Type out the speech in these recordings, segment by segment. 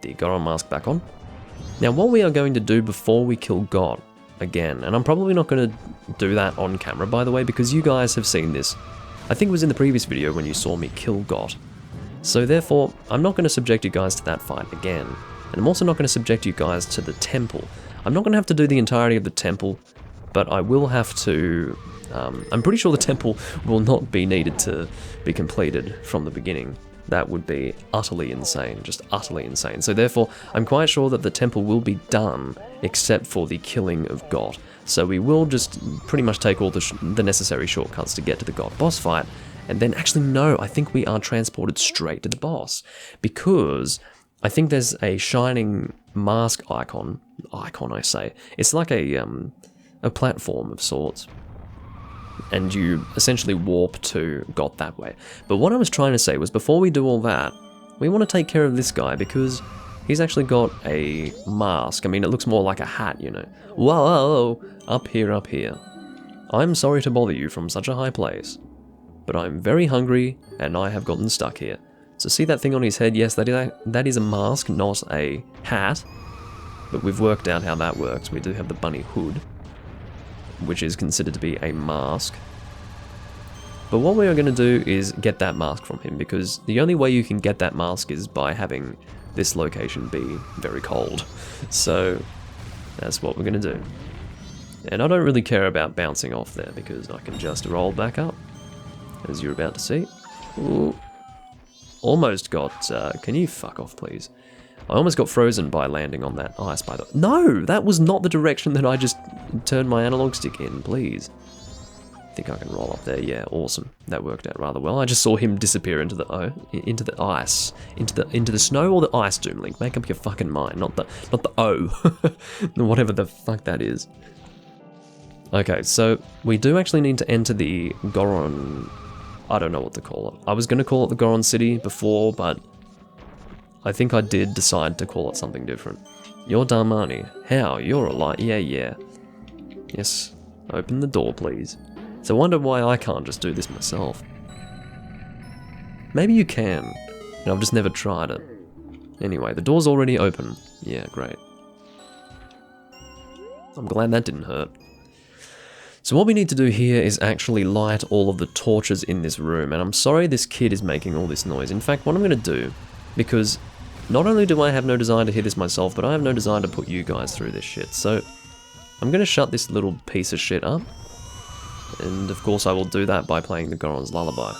the Goron mask back on. Now what we are going to do before we kill Goht, again, and I'm probably not going to do that on camera by the way, because you guys have seen this. I think it was in the previous video when you saw me kill Goht. So therefore, I'm not going to subject you guys to that fight again. And I'm also not going to subject you guys to the temple. I'm not going to have to do the entirety of the temple, but I will have to... I'm pretty sure the temple will not be needed to be completed from the beginning. That would be utterly insane, just utterly insane. So therefore, I'm quite sure that the temple will be done, except for the killing of Goht. So we will just pretty much take all the necessary shortcuts to get to the Goht boss fight, and then actually no, I think we are transported straight to the boss, because I think there's a shining mask icon I say. It's like a platform of sorts, and you essentially warp to Goht that way. But what I was trying to say was, before we do all that, we want to take care of this guy, because he's actually got a mask. I mean, it looks more like a hat, you know. Whoa, up here, up here. I'm sorry to bother you from such a high place, but I'm very hungry, and I have gotten stuck here. So see that thing on his head? Yes, that is a mask, not a hat. But we've worked out how that works. We do have the bunny hood, which is considered to be a mask. But what we are going to do is get that mask from him, because the only way you can get that mask is by having this location be very cold. So that's what we're going to do. And I don't really care about bouncing off there, because I can just roll back up, as you're about to see. Ooh. Almost got... can you fuck off, please? I almost got frozen by landing on that ice, by the... No! That was not the direction that I just turned my analog stick in, please. I think I can roll up there. Yeah, awesome. That worked out rather well. I just saw him disappear into the ice. Into the snow or the ice, Doomlink. Make up your fucking mind. Not the O. Whatever the fuck that is. Okay, so we do actually need to enter the Goron... I don't know what to call it. I was going to call it the Goron City before, but I think I did decide to call it something different. You're Darmani. How? You're alive? Yeah. Yes. Open the door, please. So I wonder why I can't just do this myself. Maybe you can. I've just never tried it. Anyway, the door's already open. Yeah, great. I'm glad that didn't hurt. So what we need to do here is actually light all of the torches in this room, and I'm sorry this kid is making all this noise. In fact, what I'm going to do, because not only do I have no desire to hear this myself, but I have no desire to put you guys through this shit, so I'm going to shut this little piece of shit up, and of course I will do that by playing the Goron's Lullaby.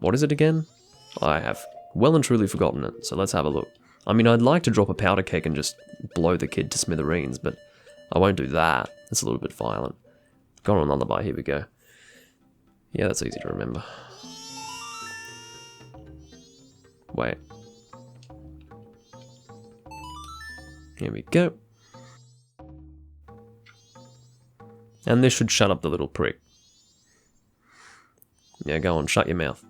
What is it again? I have well and truly forgotten it, so let's have a look. I mean, I'd like to drop a powder keg and just blow the kid to smithereens, but I won't do that. It's a little bit violent. Goron Lullaby, here we go. Yeah, that's easy to remember. Wait. Here we go. And this should shut up the little prick. Yeah, go on, shut your mouth.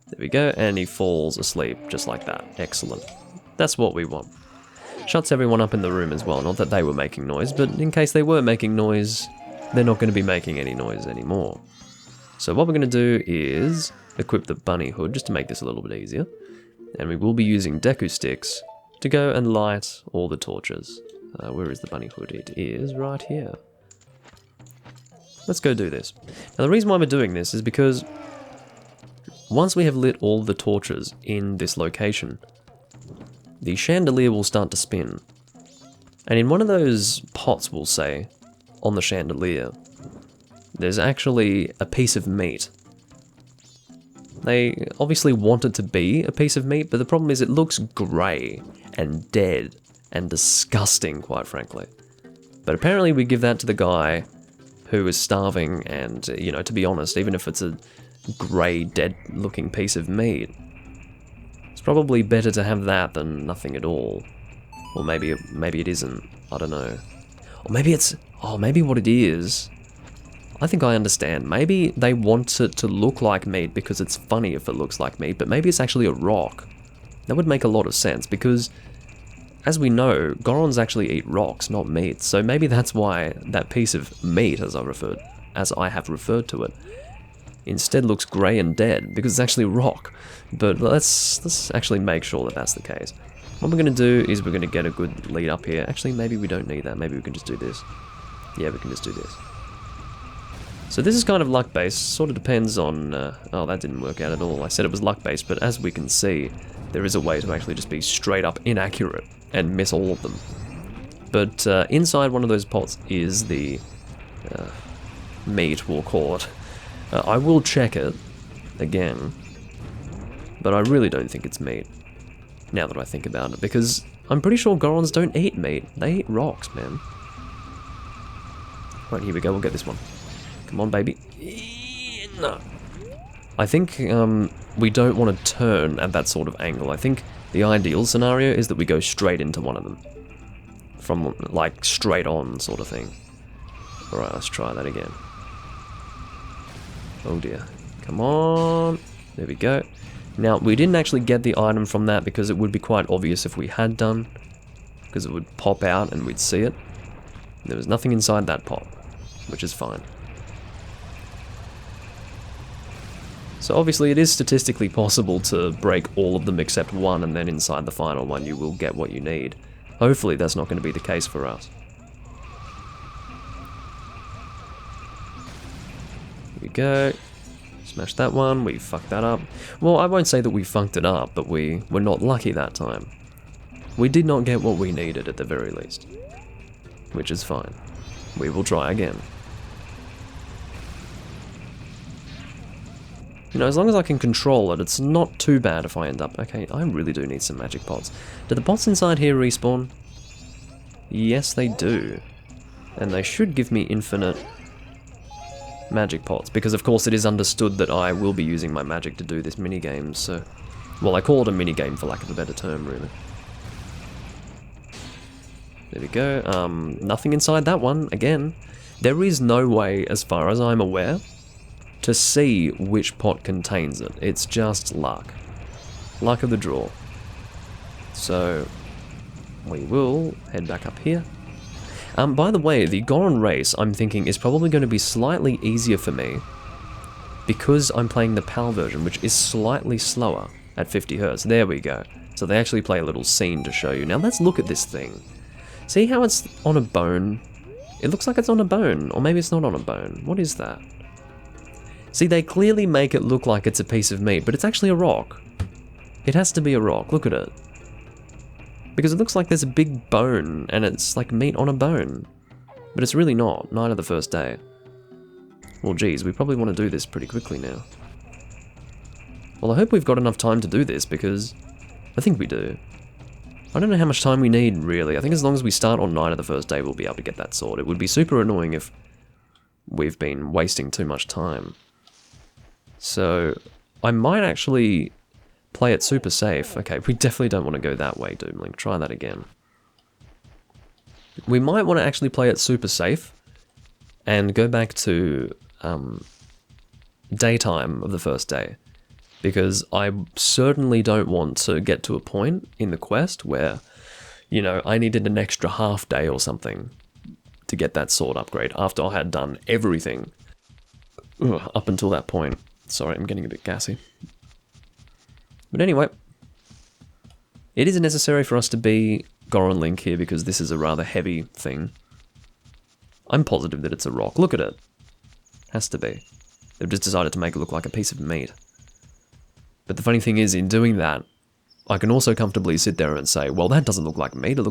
There we go, and he falls asleep, just like that. Excellent. That's what we want. Shuts everyone up in the room as well, not that they were making noise, but in case they were making noise, they're not going to be making any noise anymore. So what we're going to do is equip the bunny hood, just to make this a little bit easier, and we will be using Deku sticks to go and light all the torches. Where is the bunny hood? It is right here. Let's go do this. Now the reason why we're doing this is because once we have lit all the torches in this location, the chandelier will start to spin. And in one of those pots, we'll say, on the chandelier, there's actually a piece of meat. They obviously want it to be a piece of meat, but the problem is it looks grey and dead and disgusting, quite frankly. But apparently we give that to the guy who is starving and, you know, to be honest, even if it's a grey, dead-looking piece of meat, it's probably better to have that than nothing at all. Or maybe it isn't. I don't know. Or maybe it's... Oh, maybe what it is... I think I understand. Maybe they want it to look like meat because it's funny if it looks like meat, but maybe it's actually a rock. That would make a lot of sense because, as we know, Gorons actually eat rocks, not meat. So maybe that's why that piece of meat, as I have referred to it, instead looks grey and dead, because it's actually rock. But let's actually make sure that that's the case. What we're going to do is we're going to get a good lead up here. Actually, maybe we don't need that. Maybe we can just do this. Yeah, we can just do this. So this is kind of luck-based. Sort of depends on... oh, that didn't work out at all. I said it was luck-based, but as we can see, there is a way to actually just be straight up inaccurate and miss all of them. But inside one of those pots is the meat, we'll call it. I will check it again, but I really don't think it's meat, now that I think about it, because I'm pretty sure Gorons don't eat meat. They eat rocks, man. Right, here we go, we'll get this one. Come on, baby. No. I think we don't want to turn at that sort of angle. I think the ideal scenario is that we go straight into one of them. From, like, straight on sort of thing. Alright, let's try that again. Oh dear. Come on. There we go. Now, we didn't actually get the item from that because it would be quite obvious if we had done. Because it would pop out and we'd see it. There was nothing inside that pot, which is fine. So obviously it is statistically possible to break all of them except one, and then inside the final one you will get what you need. Hopefully that's not going to be the case for us. Here we go. Smash that one, we fucked that up. Well, I won't say that we fucked it up, but we were not lucky that time. We did not get what we needed at the very least. Which is fine. We will try again. You know, as long as I can control it, it's not too bad if I end up... Okay, I really do need some magic pots. Do the pots inside here respawn? Yes, they do. And they should give me infinite magic pots, because of course it is understood that I will be using my magic to do this minigame, so... Well, I call it a minigame for lack of a better term, really. There we go. Nothing inside that one, again. There is no way, as far as I'm aware, to see which pot contains it. It's just luck. Luck of the draw. So, we will head back up here. By the way, the Goron race, I'm thinking, is probably going to be slightly easier for me because I'm playing the PAL version, which is slightly slower at 50 Hz. There we go. So they actually play a little scene to show you. Now let's look at this thing. See how it's on a bone? It looks like it's on a bone, or maybe it's not on a bone. What is that? See, they clearly make it look like it's a piece of meat, but it's actually a rock. It has to be a rock, look at it. Because it looks like there's a big bone, and it's like meat on a bone. But it's really not, Night of the First Day. Well, geez, we probably want to do this pretty quickly now. Well, I hope we've got enough time to do this, because I think we do. I don't know how much time we need, really. I think as long as we start on Night of the First Day, we'll be able to get that sword. It would be super annoying if we've been wasting too much time. So, I might actually play it super safe. Okay, we definitely don't want to go that way, Doomlink. Try that again. We might want to actually play it super safe and go back to daytime of the first day. Because I certainly don't want to get to a point in the quest where, you know, I needed an extra half day or something to get that sword upgrade after I had done everything up until that point. Sorry, I'm getting a bit gassy. But anyway, it is necessary for us to be Goron Link here because this is a rather heavy thing. I'm positive that it's a rock. Look at it. Has to be. They've just decided to make it look like a piece of meat. But the funny thing is, in doing that, I can also comfortably sit there and say, well, that doesn't look like meat. It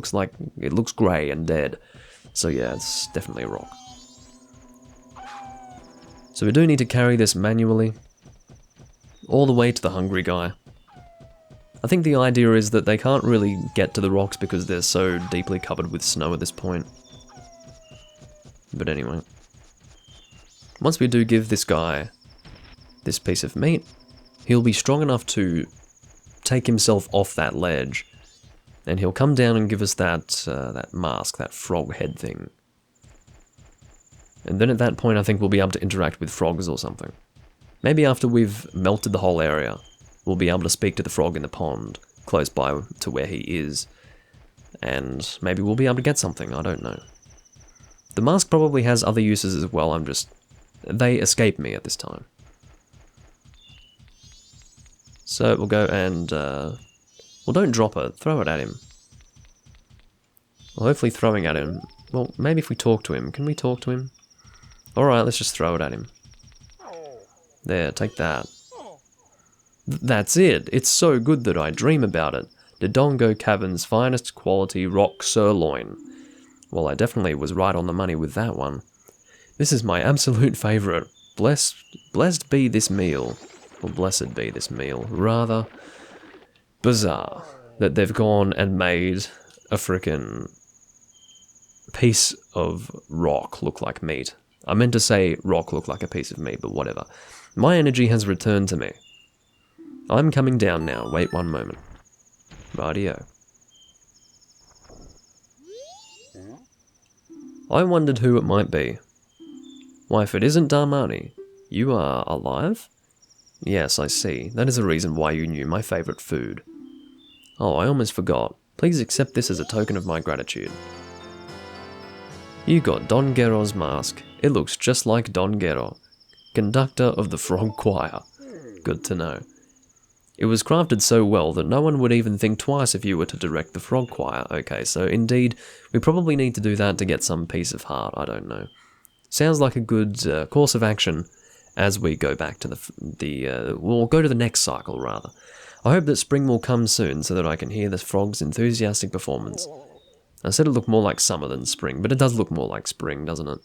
looks grey and dead. So yeah, it's definitely a rock. So we do need to carry this manually all the way to the hungry guy. I think the idea is that they can't really get to the rocks because they're so deeply covered with snow at this point. But anyway. Once we do give this guy this piece of meat, he'll be strong enough to take himself off that ledge, and he'll come down and give us that mask, that frog head thing. And then at that point I think we'll be able to interact with frogs or something. Maybe after we've melted the whole area, we'll be able to speak to the frog in the pond, close by to where he is, and maybe we'll be able to get something, I don't know. The mask probably has other uses as well, they escape me at this time. So we'll go and, well, don't drop it, throw it at him. Well, hopefully throwing at him, well, maybe if we talk to him, can we talk to him? Alright, let's just throw it at him. There, take that. That's it, it's so good that I dream about it. The Dongo Cavern's finest quality rock sirloin. Well, I definitely was right on the money with that one. This is my absolute favourite. Blessed be this meal. Or blessed be this meal. Rather bizarre that they've gone and made a frickin' piece of rock look like meat. I meant to say rock look like a piece of meat, but whatever. My energy has returned to me. I'm coming down now. Wait one moment. Rightio. I wondered who it might be. Why, if it isn't Darmani, you are alive? Yes, I see. That is the reason why you knew my favourite food. Oh, I almost forgot. Please accept this as a token of my gratitude. You got Don Gero's mask. It looks just like Don Gero, conductor of the Frog Choir. Good to know. It was crafted so well that no one would even think twice if you were to direct the Frog Choir. Okay, so indeed, we probably need to do that to get some piece of heart, I don't know. Sounds like a good course of action as we go back to we'll go to the next cycle, rather. I hope that spring will come soon so that I can hear the frog's enthusiastic performance. I said it looked more like summer than spring, but it does look more like spring, doesn't it?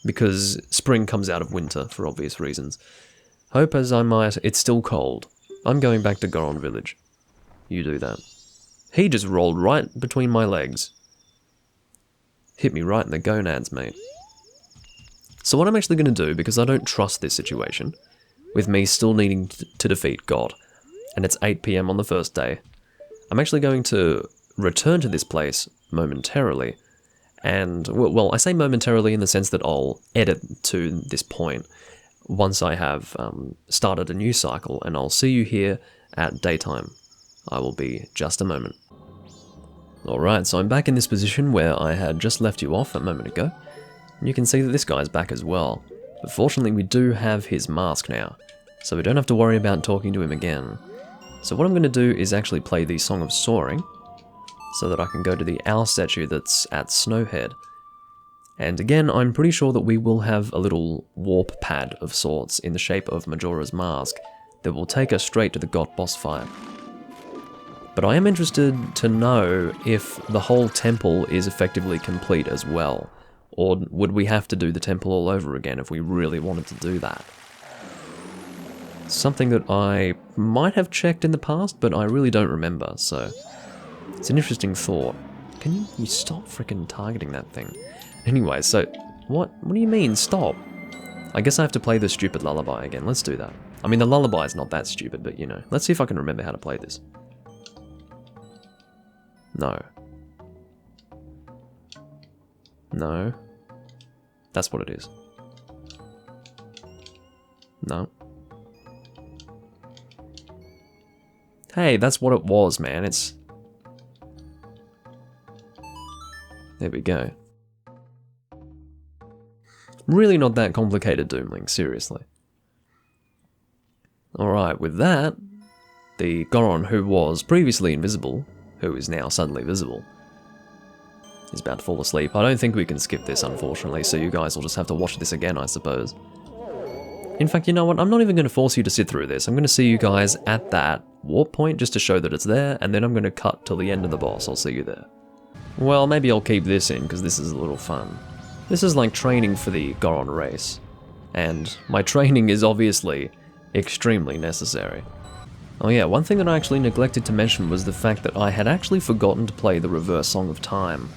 Because spring comes out of winter, for obvious reasons. Hope as I might, it's still cold. I'm going back to Goron village. You do that. He just rolled right between my legs. Hit me right in the gonads, mate. So what I'm actually going to do, because I don't trust this situation, with me still needing to defeat Goht, and it's 8 PM on the first day, I'm actually going to return to this place momentarily, and, well, I say momentarily in the sense that I'll edit to this point once I have started a new cycle, and I'll see you here at daytime. I will be just a moment. Alright, so I'm back in this position where I had just left you off a moment ago. You can see that this guy's back as well, but fortunately we do have his mask now, so we don't have to worry about talking to him again. So what I'm going to do is actually play the Song of Soaring, so that I can go to the owl statue that's at Snowhead. And again, I'm pretty sure that we will have a little warp pad of sorts in the shape of Majora's mask that will take us straight to the Goht boss fight. But I am interested to know if the whole temple is effectively complete as well. Or would we have to do the temple all over again if we really wanted to do that? Something that I might have checked in the past, but I really don't remember, so it's an interesting thought. Can you stop freaking targeting that thing? Anyway, so what do you mean, stop? I guess I have to play the stupid lullaby again. Let's do that. I mean, the lullaby is not that stupid, but you know. Let's see if I can remember how to play this. No. No. That's what it is. No. Hey, that's what it was, man. It's... There we go. Really not that complicated, Doomlink, seriously. Alright, with that, the Goron who was previously invisible, who is now suddenly visible, is about to fall asleep. I don't think we can skip this, unfortunately, so you guys will just have to watch this again, I suppose. In fact, you know what? I'm not even going to force you to sit through this. I'm going to see you guys at that warp point just to show that it's there, and then I'm going to cut till the end of the boss. I'll see you there. Well, maybe I'll keep this in, because this is a little fun. This is like training for the Goron race, and my training is obviously extremely necessary. Oh yeah, one thing that I actually neglected to mention was the fact that I had actually forgotten to play the reverse Song of Time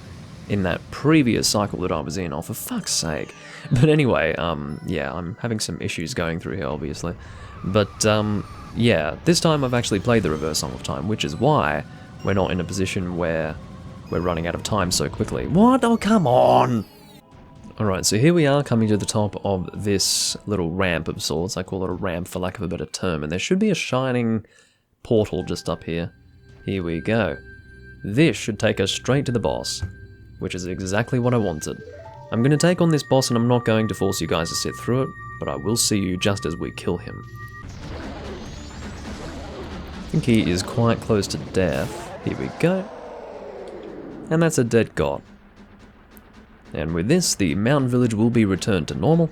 in that previous cycle that I was in. Oh, for fuck's sake. But anyway, yeah, I'm having some issues going through here, obviously. But, yeah, this time I've actually played the reverse Song of Time, which is why we're not in a position where we're running out of time so quickly. What? Oh, come on! Alright, so here we are coming to the top of this little ramp of sorts. I call it a ramp for lack of a better term, and there should be a shining portal just up here. Here we go. This should take us straight to the boss, which is exactly what I wanted. I'm going to take on this boss and I'm not going to force you guys to sit through it, but I will see you just as we kill him. think he is quite close to death. Here we go. And that's a dead Goht. And with this, the mountain village will be returned to normal.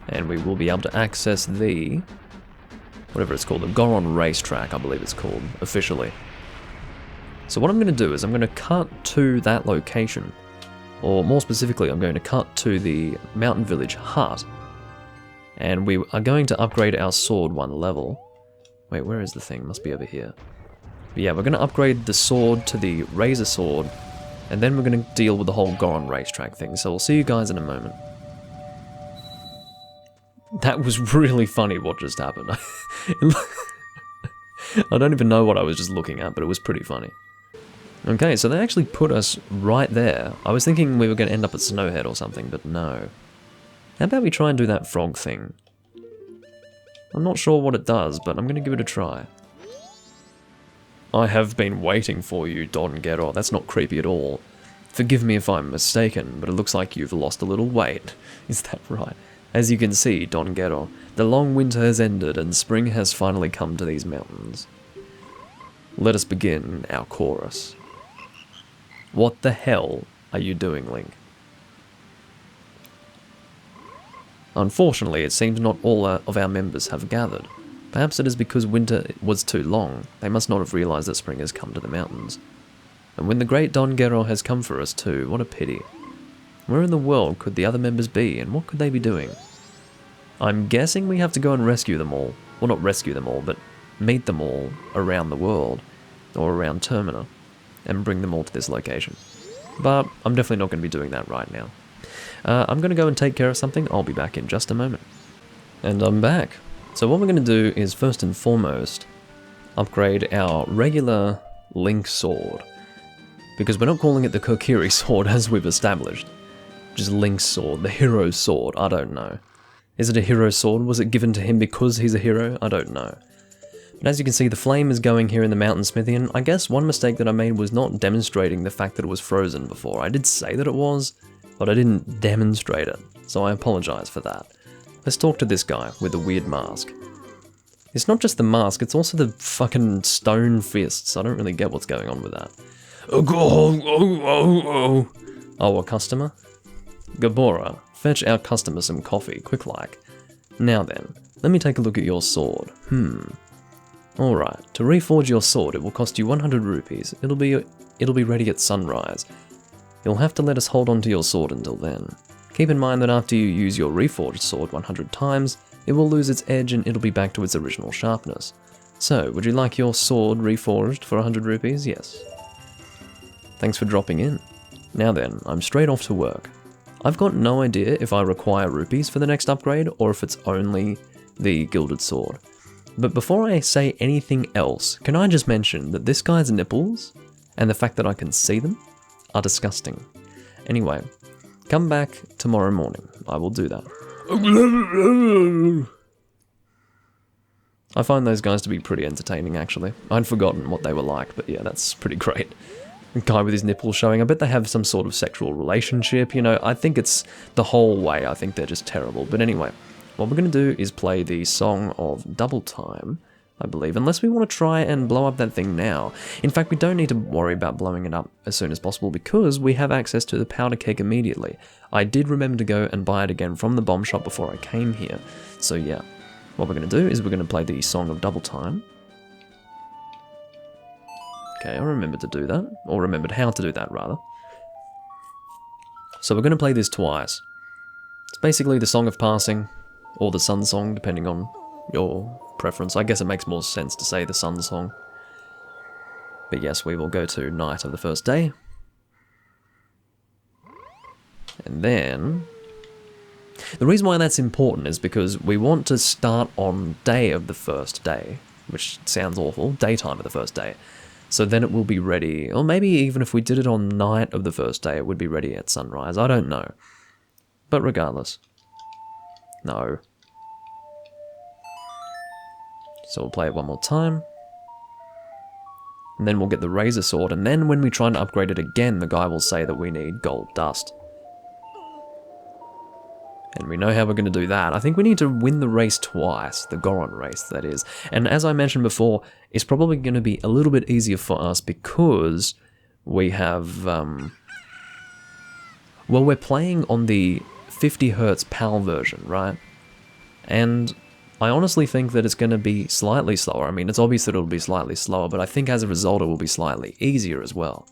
And we will be able to access the... whatever it's called, the Goron racetrack, I believe it's called, officially. So what I'm going to do is I'm going to cut to that location. Or more specifically, I'm going to cut to the mountain village hut. And we are going to upgrade our sword one level. Wait, where is the thing? Must be over here. But yeah, we're going to upgrade the sword to the razor sword. And then we're going to deal with the whole Goron racetrack thing. So we'll see you guys in a moment. That was really funny what just happened. I don't even know what I was just looking at, but it was pretty funny. Okay, so they actually put us right there. I was thinking we were going to end up at Snowhead or something, but no. How about we try and do that frog thing? I'm not sure what it does, but I'm going to give it a try. I have been waiting for you, Don Goht. That's not creepy at all. Forgive me if I'm mistaken, but it looks like you've lost a little weight. Is that right? As you can see, Don Goht, the long winter has ended and spring has finally come to these mountains. Let us begin our chorus. What the hell are you doing, Link? Unfortunately, it seems not all of our members have gathered. Perhaps it is because winter was too long. They must not have realized that spring has come to the mountains. And when the great Don Goht has come for us too, what a pity. Where in the world could the other members be, and what could they be doing? I'm guessing we have to go and rescue them all. Well, not rescue them all, but meet them all around the world, or around Termina, and bring them all to this location. But I'm definitely not going to be doing that right now. I'm going to go and take care of something. I'll be back in just a moment. And I'm back. So what we're going to do is, first and foremost, upgrade our regular Link sword. Because we're not calling it the Kokiri sword as we've established. Just Link's sword, the hero's sword, I don't know. Is it a hero sword? Was it given to him because he's a hero? I don't know. But as you can see, the flame is going here in the mountain smithy, and I guess one mistake that I made was not demonstrating the fact that it was frozen before. I did say that it was, but I didn't demonstrate it, so I apologize for that. Let's talk to this guy with the weird mask. It's not just the mask, it's also the fucking stone fists. I don't really get what's going on with that. Oh, a customer? Gabora, fetch our customer some coffee, quick like. Now then, let me take a look at your sword. Alright, to reforge your sword it will cost you 100 rupees. It'll be ready at sunrise. You'll have to let us hold on to your sword until then. Keep in mind that after you use your reforged sword 100 times, it will lose its edge and it'll be back to its original sharpness. So, would you like your sword reforged for 100 rupees? Yes. Thanks for dropping in. Now then, I'm straight off to work. I've got no idea if I require rupees for the next upgrade or if it's only the gilded sword. But before I say anything else, can I just mention that this guy's nipples, and the fact that I can see them, are disgusting. Anyway, come back tomorrow morning. I will do that. I find those guys to be pretty entertaining, actually. I'd forgotten what they were like, but yeah, that's pretty great. A guy with his nipples showing, I bet they have some sort of sexual relationship, you know, I think it's the whole way, I think they're just terrible. But anyway, what we're going to do is play the Song of Double Time, I believe, unless we want to try and blow up that thing now. In fact, we don't need to worry about blowing it up as soon as possible because we have access to the powder keg immediately. I did remember to go and buy it again from the bomb shop before I came here. So yeah, what we're going to do is we're going to play the Song of Double Time. Okay, I remembered to do that, or remembered how to do that, rather. So we're going to play this twice. It's basically the Song of Passing, or the Sun Song, depending on your preference. I guess it makes more sense to say the Sun Song. But yes, we will go to night of the first day. And then... the reason why that's important is because we want to start on day of the first day, which sounds awful, daytime of the first day. So then it will be ready, or maybe even if we did it on night of the first day, it would be ready at sunrise. I don't know. But regardless. No. So we'll play it one more time. And then we'll get the Razor Sword, and then when we try and upgrade it again, the guy will say that we need gold dust. And we know how we're going to do that. I think we need to win the race twice, the Goron race, that is. And as I mentioned before, it's probably going to be a little bit easier for us because we have... well, we're playing on the 50 Hz PAL version, right? And I honestly think that it's going to be slightly slower. I mean, it's obvious that it'll be slightly slower, but I think as a result it will be slightly easier as well.